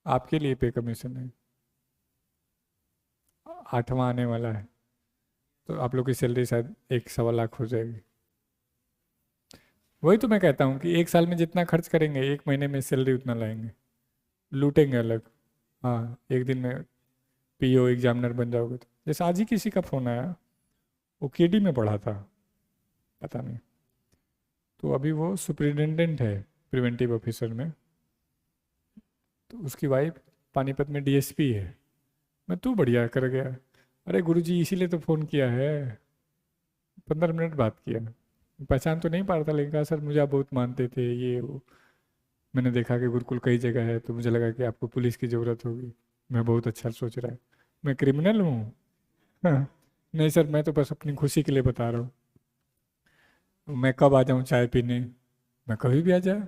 आपके लिए पे कमीशन है, 8वां आने वाला है, तो आप लोग की सैलरी शायद 1 सवा लाख हो जाएगी। वही तो मैं कहता हूँ कि एक साल में जितना खर्च करेंगे 1 महीने में सैलरी उतना लाएंगे, लूटेंगे अलग। हाँ, एक दिन में पीओ एग्जामिनर बन जाओगे। तो जैसे आज ही किसी का फ़ोन आया, वो केडी में पढ़ा था, पता नहीं, तो अभी वो सुपरिटेंडेंट है प्रिवेंटिव ऑफिसर में, तो उसकी वाइफ पानीपत में डीएसपी है। मैं तू बढ़िया कर गया। अरे गुरुजी इसीलिए तो फ़ोन किया है। 15 मिनट बात किया, पहचान तो नहीं पा रहा था, लेकिन कहा सर मुझे आप बहुत मानते थे, ये वो, मैंने देखा कि गुरुकुल कई जगह है, तो मुझे लगा कि आपको पुलिस की ज़रूरत होगी। मैं बहुत अच्छा सोच रहा है, मैं क्रिमिनल हूँ? हाँ, नहीं सर, मैं तो बस अपनी खुशी के लिए बता रहा हूँ। मैं कब आ जाऊँ चाय पीने? मैं कभी भी आ जाए।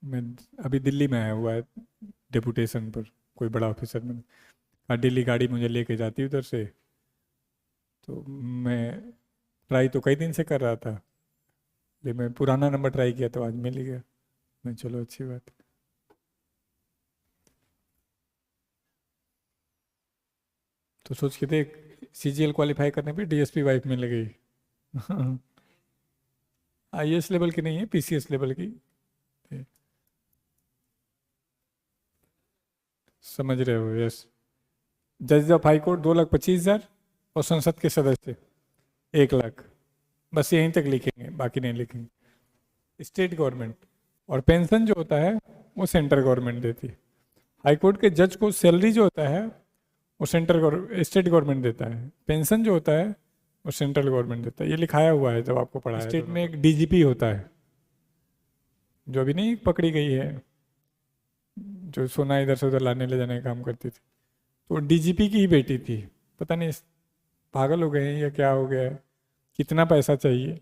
मैं अभी दिल्ली में आया हुआ है डेपुटेशन पर, कोई बड़ा ऑफिसर में। दिल्ली गाड़ी मुझे लेके जाती है उधर से, तो मैं ट्राई तो कई दिन से कर रहा था, लेकिन मैं पुराना नंबर ट्राई किया तो आज मिल ही गया। मैं चलो अच्छी बात है। तो सोच के देख, सीजीएल क्वालिफाई करने पे डीएसपी वाइफ मिल गई। आईएएस लेवल की नहीं है, पीसीएस लेवल की। समझ रहे हो? यस। जज ऑफ हाई कोर्ट 2,25,000 और संसद के सदस्य 1 लाख। बस यहीं तक लिखेंगे, बाकी नहीं लिखेंगे। State government. और पेंशन जो होता है वो सेंट्रल गवर्नमेंट देती है। हाई कोर्ट के जज को सैलरी जो होता है वो स्टेट गवर्नमेंट देता है। पेंशन जो होता है वो सेंट्रल गवर्नमेंट देता है। ये लिखाया हुआ है जब आपको पढ़ा है। स्टेट में एक डीजीपी होता है, जो अभी नहीं पकड़ी गई है, जो सोना इधर से उधर लाने ले जाने का काम करती थी, तो डीजीपी की ही बेटी थी। पता नहीं पागल हो गए हैं या क्या हो गया है, कितना पैसा चाहिए।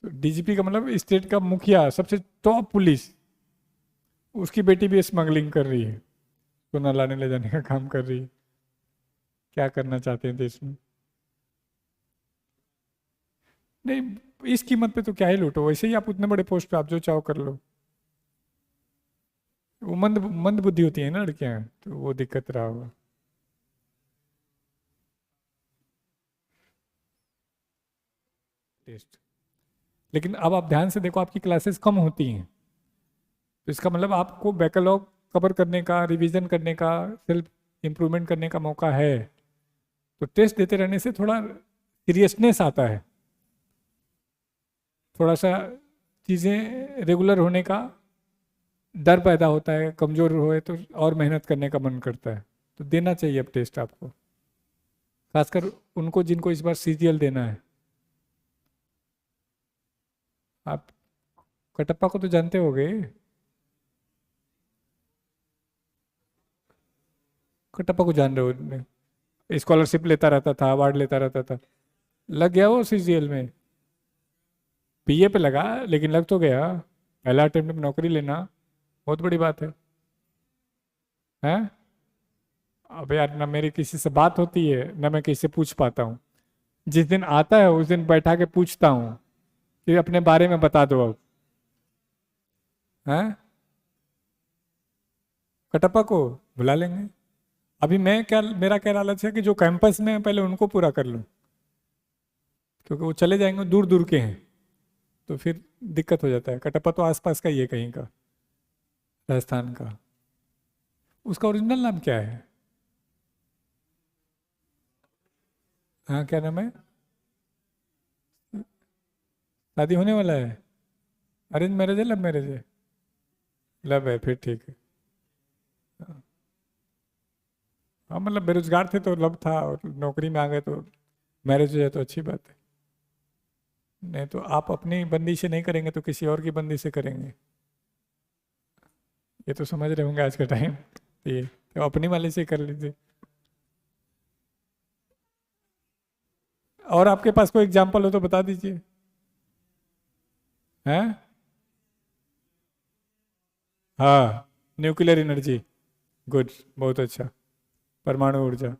तो डीजीपी का मतलब स्टेट का मुखिया, सबसे टॉप पुलिस, उसकी बेटी भी स्मगलिंग कर रही है, सोना लाने ले जाने का काम कर रही है। क्या करना चाहते हैं देश में? नहीं, इस कीमत पे तो क्या ही लूटो, वैसे ही आप उतने बड़े पोस्ट पे आप जो चाहो कर लो। वो मंद मंद बुद्धि होती है ना लड़कियां, तो वो दिक्कत रहा होगा। टेस्ट। लेकिन अब आप ध्यान से देखो, आपकी क्लासेस कम होती हैं, तो इसका मतलब आपको बैकलॉग कवर करने का, रिवीजन करने का, सेल्फ इम्प्रूवमेंट करने का मौका है। तो टेस्ट देते रहने से थोड़ा सीरियसनेस आता है, थोड़ा सा चीज़ें रेगुलर होने का डर पैदा होता है। कमज़ोर होए तो और मेहनत करने का मन करता है, तो देना चाहिए अब टेस्ट आपको, खासकर उनको जिनको इस बार सीजीएल देना है। आप कटप्पा को तो जानते होगे। कटप्पा को जान रहे हो? स्कॉलरशिप लेता रहता था, अवार्ड लेता रहता था। लग गया वो सीजीएल में। पीए पे लगा, लेकिन लग तो गया। पहला अटेम्प्ट में नौकरी लेना बहुत बड़ी बात है। अब यार, ना मेरी किसी से बात होती है, ना मैं किसी से पूछ पाता हूँ। जिस दिन आता है उस दिन बैठा के पूछता हूँ कि अपने बारे में बता दो अब। हैं? कटप्पा को बुला लेंगे। अभी मैं क्या, मेरा क्या लालच है कि जो कैंपस में है पहले उनको पूरा कर लूँ, क्योंकि वो चले जाएंगे, दूर दूर के हैं, तो फिर दिक्कत हो जाता है। कटप्पा तो आसपास का ही है कहीं का, राजस्थान का। उसका ओरिजिनल नाम क्या है? हाँ, क्या नाम है? शादी होने वाला है? अरेंज मैरिज है, लव मैरिज है? लव है, फिर ठीक है। हाँ, मतलब बेरोजगार थे तो लव था, और नौकरी में आ गए तो मैरिज हो जाए तो अच्छी बात है। नहीं तो आप अपनी बंदी से नहीं करेंगे तो किसी और की बंदी से करेंगे। ये तो समझ रहे होंगे आज का टाइम। ये तो अपनी वाले से कर लीजिए। और आपके पास कोई एग्जाम्पल हो तो बता दीजिए। हैं? हाँ, न्यूक्लियर एनर्जी। गुड, बहुत अच्छा। परमाणु ऊर्जा।